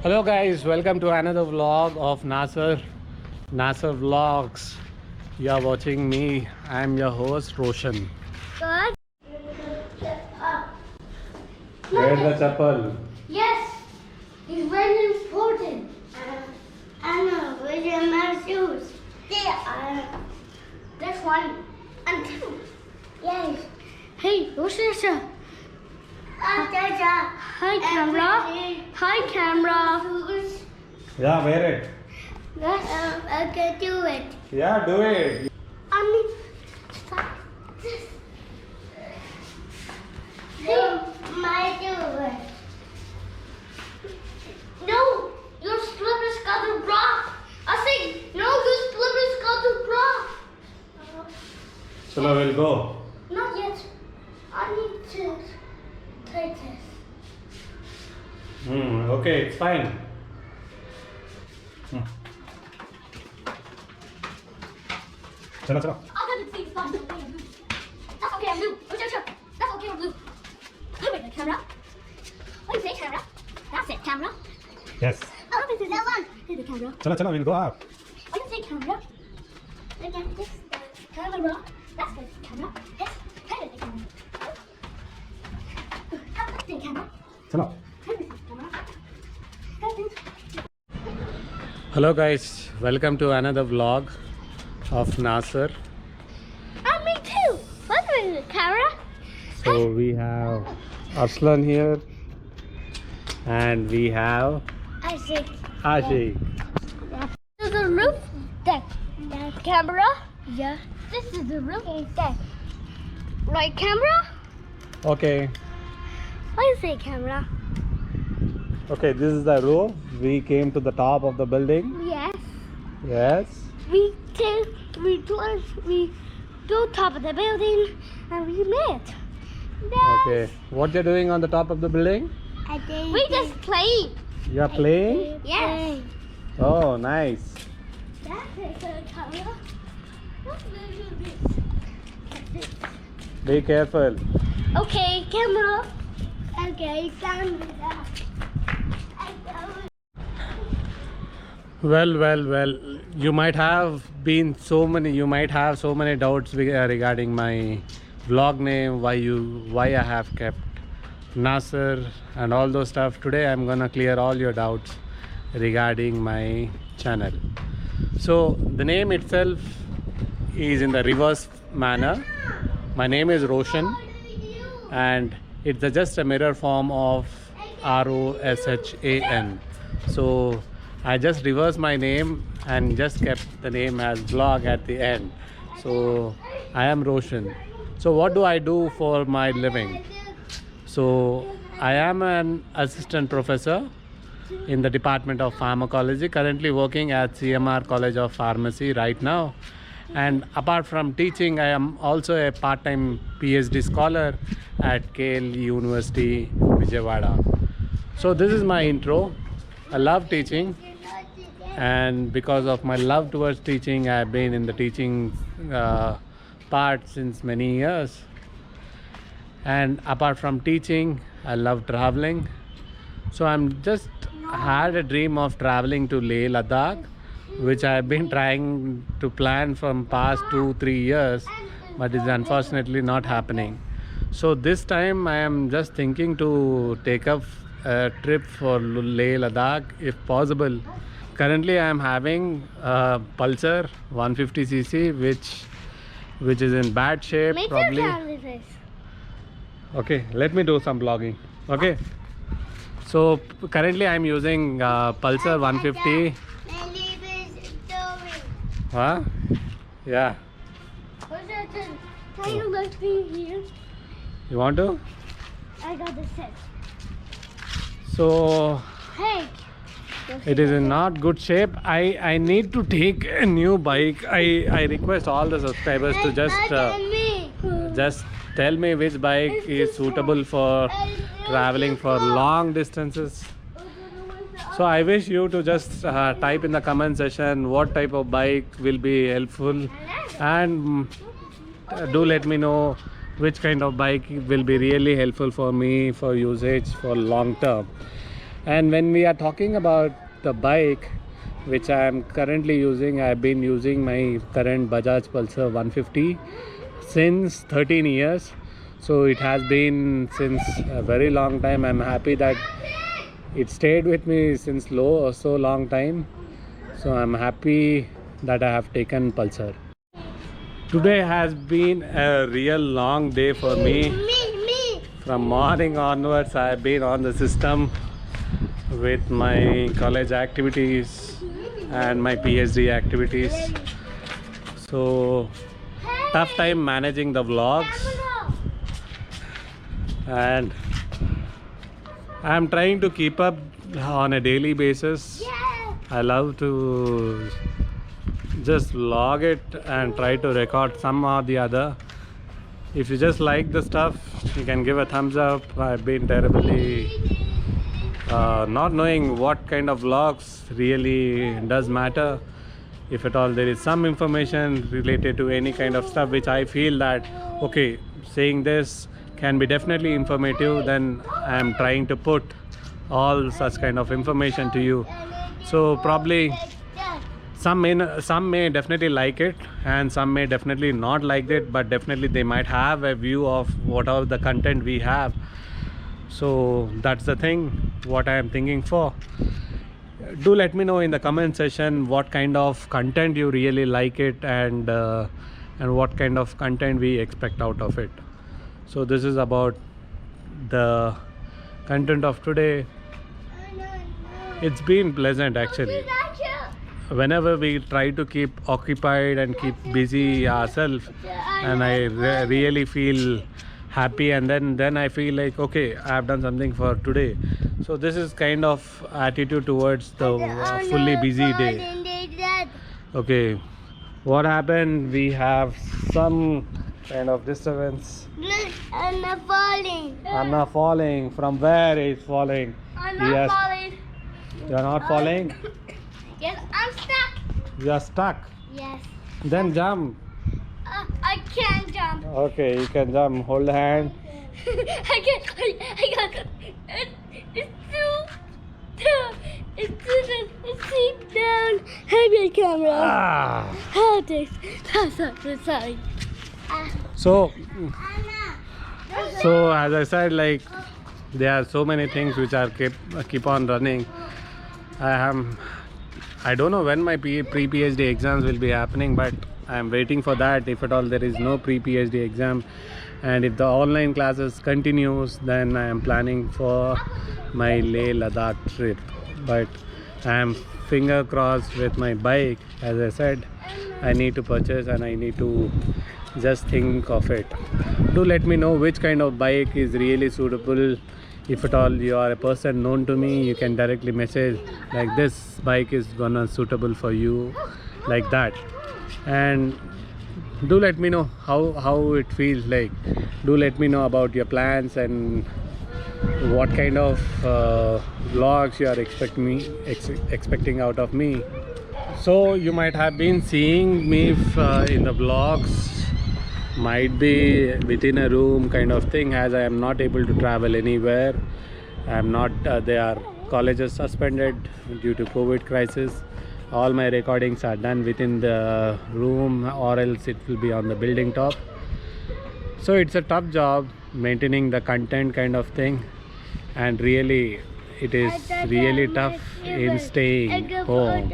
Hello guys, welcome to another vlog of Nasser Vlogs. You are watching me. I am your host Roshan. Good. Where's the chapel? Yes, it's very important. Anna, where's my shoes? There. This one and two. Yes. Hey, what's this? Hi, camera. Hi, camera. Yeah, wear it. Yes. I can do it. Yeah, do it. I mean, stop this. No, my do it. No, your slipper's got a rock. I say, no, your slipper's got a rock. Chalo, we'll go. Not yet. I need to take this. Okay, it's fine. Chalo, chalo. I'm gonna see something. That's okay, I'm blue. That's okay, I'm blue. Look at the camera. What do you say, camera? That's it, camera. Yes. Oh, this is that one. Here's the camera. Chalo, we'll go up. What do you say, camera? Look at this camera. That's the camera. Yes, here's the camera. That's the camera. Chalo. Here's the camera. Hello guys, welcome to another vlog of Nasser. Oh, me too. What's with the camera? So we have Arslan here and we have I see. Ashik. This is the roof deck. The camera? Yeah. This is the roof deck. Right, camera? Okay. What do you say, camera? Okay, this is the roof. We came to the top of the building. Yes. Yes. We go top of the building and we met. Okay. What you're doing on the top of the building? We just played. You're playing? Yes. Oh, nice. That's the camera. Be careful. Okay, camera. Okay, camera. Well. You might have so many doubts regarding my vlog name, why I have kept Nasser and all those stuff. Today I'm gonna clear all your doubts regarding my channel. So the name itself is in the reverse manner. My name is Roshan and it's just a mirror form of Roshan. So I just reversed my name and just kept the name as vlog at the end. So I am Roshan. So what do I do for my living? So I am an assistant professor in the Department of Pharmacology, currently working at CMR College of Pharmacy right now. And apart from teaching, I am also a part-time PhD scholar at KL University, Vijayawada. So this is my intro. I love teaching, and because of my love towards teaching, I have been in the teaching part since many years. And apart from teaching, I love traveling. So I'm just had a dream of traveling to Leh Ladakh, which I have been trying to plan from past 2-3 years, but is unfortunately not happening. So this time I am just thinking to take up a trip for Leh Ladakh if possible. Currently I am having a Pulsar 150cc which is in bad shape. Make probably. your camera this. Okay, let me do some vlogging. Okay, so currently I am using Pulsar 150. Huh? Yeah. Can you let me here? You want to? I got the set. So Hey. it is in not good shape. I need to take a new bike. I request all the subscribers to just tell me which bike is suitable for traveling for long distances. So I wish you to just type in the comment section what type of bike will be helpful, and do let me know which kind of bike will be really helpful for me for usage for long term. And when we are talking about the bike which I am currently using, I have been using my current Bajaj Pulsar 150 since 13 years. So it has been since a very long time. I'm happy that it stayed with me since so long time. So I'm happy that I have taken Pulsar. Today has been a real long day for me. From morning onwards I have been on the system with my college activities and my PhD activities. So tough time managing the vlogs, and I'm trying to keep up on a daily basis. I love to just vlog it and try to record some or the other. If you just like the stuff, you can give a thumbs up. I've been terribly not knowing what kind of vlogs really does matter. If at all there is some information related to any kind of stuff which I feel that okay, saying this can be definitely informative, then I am trying to put all such kind of information to you. So probably some may definitely like it and some may definitely not like it, but definitely they might have a view of what all the content we have. So that's the thing what I am thinking for. Do let me know in the comment section what kind of content you really like it, and what kind of content we expect out of it. So this is about the content of today. It's been pleasant actually. Whenever we try to keep occupied and keep busy ourselves, and I really feel happy, and then I feel like okay, I have done something for today. So this is kind of attitude towards the fully busy day. Okay, what happened? We have some kind of disturbance. Anna falling. Anna falling. From where is falling? I'm not falling. You are not falling? Yes, I'm stuck. You are stuck. Yes. Then jump. I can't jump. Okay, you can jump. Hold the hand. I can't. It's too down. Have your camera. Ah. Hold this. Sorry. So as I said, like there are so many things which are keep on running. I don't know when my pre-PhD exams will be happening, but I am waiting for that. If at all there is no pre-PhD exam, and if the online classes continues, then I am planning for my Leh Ladakh trip. But I am finger crossed with my bike. As I said, I need to purchase and I need to just think of it. Do let me know which kind of bike is really suitable. If at all you are a person known to me, you can directly message like this bike is gonna suitable for you, like that. And do let me know how it feels like. Do let me know about your plans and what kind of vlogs you are expecting out of me. So you might have been seeing me in the vlogs, might be within a room kind of thing, as I am not able to travel anywhere. I am not they are colleges suspended due to COVID crisis. All my recordings are done within the room, or else it will be on the building top. So it's a tough job maintaining the content kind of thing, and really it is really tough in staying home.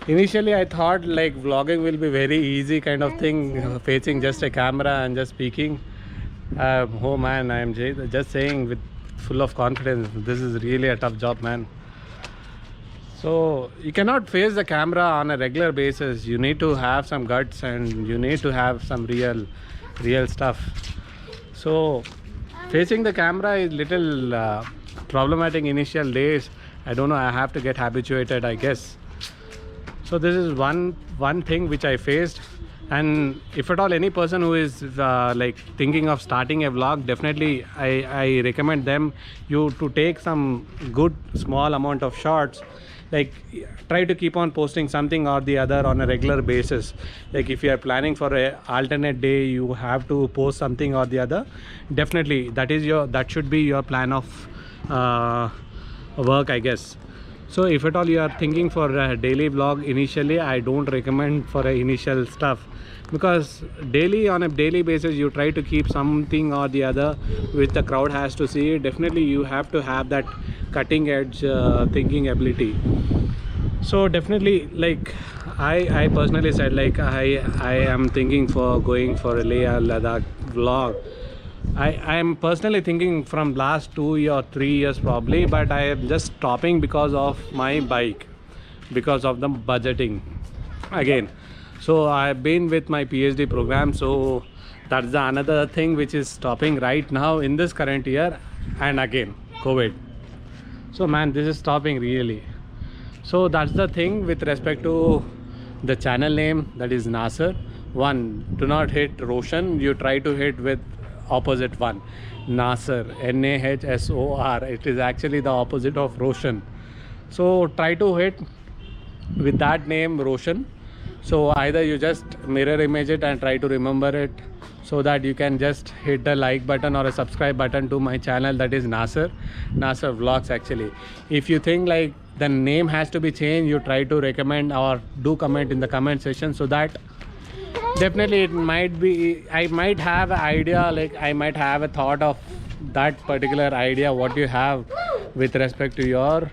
Initially I thought like vlogging will be very easy kind of thing, facing just a camera and just speaking. Oh man, I am just saying with full of confidence, this is really a tough job, man. So you cannot face the camera on a regular basis. You need to have some guts and you need to have some real stuff. So facing the camera is little problematic initial days. I don't know, I have to get habituated, I guess. So this is one thing which I faced. And if at all any person who is like thinking of starting a vlog, definitely I recommend them you to take some good small amount of shots like try to keep on posting something or the other on a regular basis. Like if you are planning for a alternate day, you have to post something or the other. Definitely that should be your plan of work, I guess. So if at all you are thinking for a daily vlog, initially I don't recommend for a initial stuff, because on a daily basis you try to keep something or the other which the crowd has to see. Definitely you have to have that cutting edge thinking ability. So definitely, like I personally said, like I am thinking for going for a Leh Ladakh vlog. I am personally thinking from last 2 or 3 years probably, but I am just stopping because of my bike, because of the budgeting again. So I've been with my PhD program, so that's the another thing which is stopping right now in this current year, and again COVID. So man, this is stopping really. So that's the thing with respect to the channel name, that is Nasser. One, do not hit Roshan, you try to hit with opposite one, Nasser, Nahsor. It is actually the opposite of Roshan. So try to hit with that name, Roshan. So either you just mirror image it and try to remember it, so that you can just hit the like button or a subscribe button to my channel, that is Nasser Vlogs. Actually, if you think like the name has to be changed, you try to recommend or do comment in the comment section, so that definitely it might be, I might have an idea, like I might have a thought of that particular idea what you have with respect to your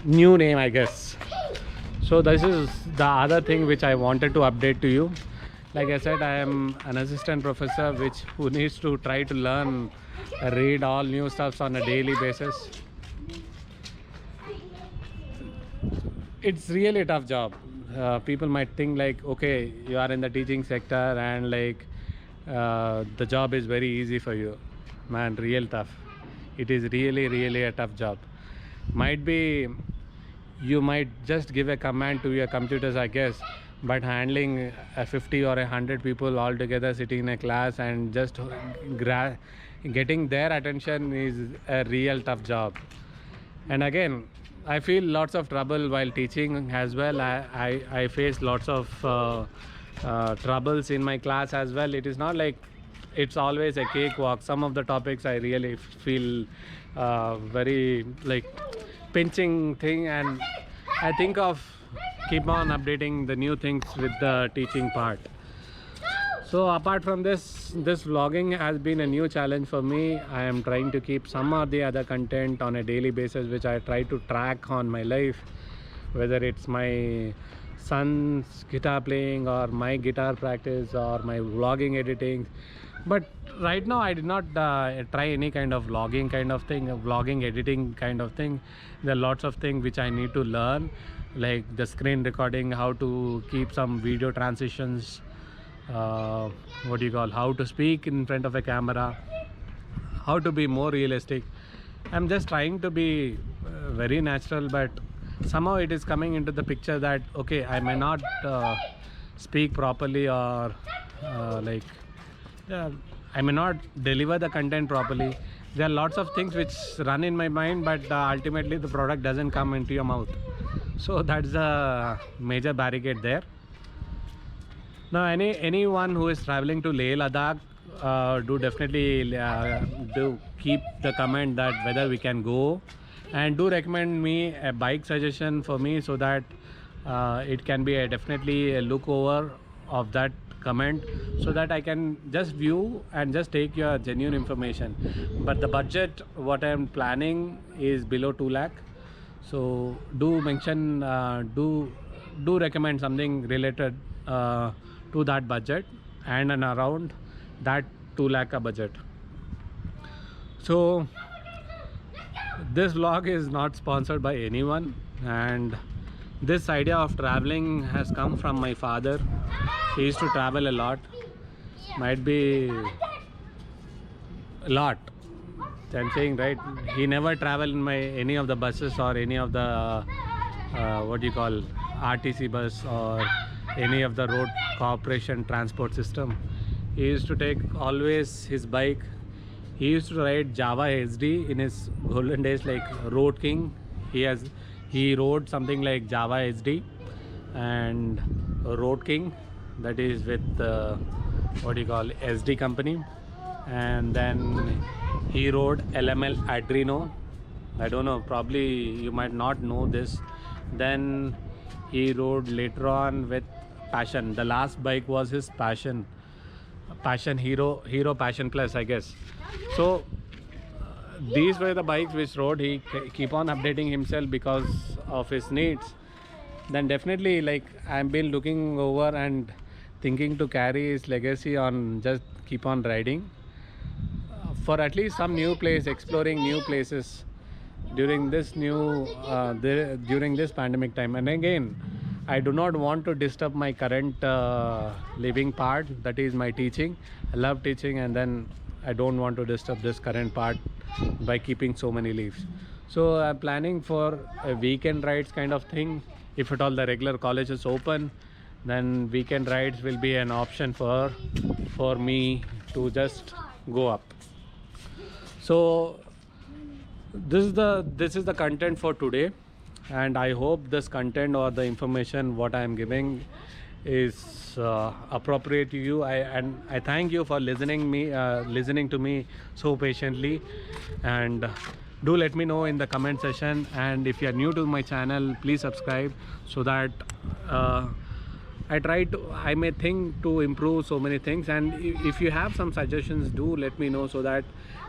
new name, I guess. So this is the other thing which I wanted to update to you. Like I said, I am an assistant professor who needs to try to learn, read all new stuffs on a daily basis. It's really a tough job. People might think like, okay, you are in the teaching sector and like the job is very easy for you. Man, real tough. It is really a tough job. Might be you might just give a command to your computers, I guess, but handling a 50 or 100 people all together sitting in a class and just getting their attention is a real tough job. And again, I feel lots of trouble while teaching as well. I face lots of troubles in my class as well. It is not like it's always a cakewalk. Some of the topics I really feel very like pinching thing, and I think of keep on updating the new things with the teaching part. So apart from this vlogging has been a new challenge for me. I am trying to keep some or the other content on a daily basis, which I try to track on my life, whether it's my son's guitar playing or my guitar practice or my vlogging editing. But right now I did not try any kind of vlogging kind of thing, vlogging editing kind of thing. There are lots of things which I need to learn, like the screen recording, how to keep some video transitions, how to speak in front of a camera, how to be more realistic. I'm just trying to be very natural, but somehow it is coming into the picture that okay, I may not speak properly, or I may not deliver the content properly. There are lots of things which run in my mind, but ultimately the product doesn't come into your mouth. So that's the major barricade there. Now anyone who is traveling to Leh Ladakh, do definitely do keep the comment that whether we can go, and do recommend me a bike suggestion for me, so that it can be definitely a look over of that comment, so that I can just view and just take your genuine information. But the budget what I am planning is below 2 lakh. So do mention, do recommend something related to that budget and around that 2 lakh budget. So this vlog is not sponsored by anyone, and this idea of traveling has come from my father. He used to travel a lot, might be a lot. I'm saying, right, he never traveled in any of the buses or any of the RTC bus or any of the road corporation transport system. He used to take always his bike. He used to ride Java HD in his golden days, like Road King. He He rode something like Java SD and Road King, that is with what do you call SD company, and then he rode LML Adreno. I don't know, probably you might not know this. Then he rode later on with Passion. The last bike was his Passion Hero Passion Plus, I guess. So these were the bikes which rode. He keep on updating himself because of his needs. Then definitely, like, I've been looking over and thinking to carry his legacy on, just keep on riding for at least some new place, exploring new places during this during this pandemic time. And again, I do not want to disturb my current living part, that is my teaching. I love teaching, and then I don't want to disturb this current part by keeping so many leaves. So I'm planning for a weekend rides kind of thing. If at all the regular college is open, then weekend rides will be an option for me to just go up. So this is the content for today, and I hope this content or the information what I am giving is appropriate to you. I thank you for listening to me so patiently, and do let me know in the comment section. And if you are new to my channel, please subscribe, so that I may think to improve so many things. And if you have some suggestions, do let me know, so that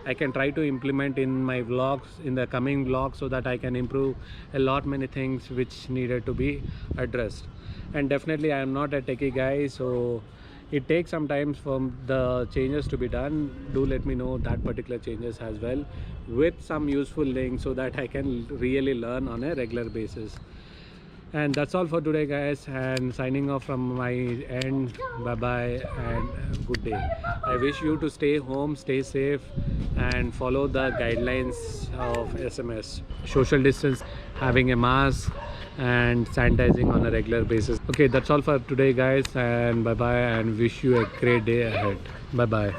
I can try to implement in my vlogs, in the coming vlogs, so that I can improve a lot many things which needed to be addressed. And definitely I am not a techie guy, so it takes some time for the changes to be done. Do let me know that particular changes as well, with some useful links, so that I can really learn on a regular basis. And that's all for today, guys, and signing off from my end. Bye bye and good day. I wish you to stay home, stay safe, and follow the guidelines of SMS: social distance, having a mask, and sanitizing on a regular basis. Okay, that's all for today, guys, and bye bye, and wish you a great day ahead. Bye bye.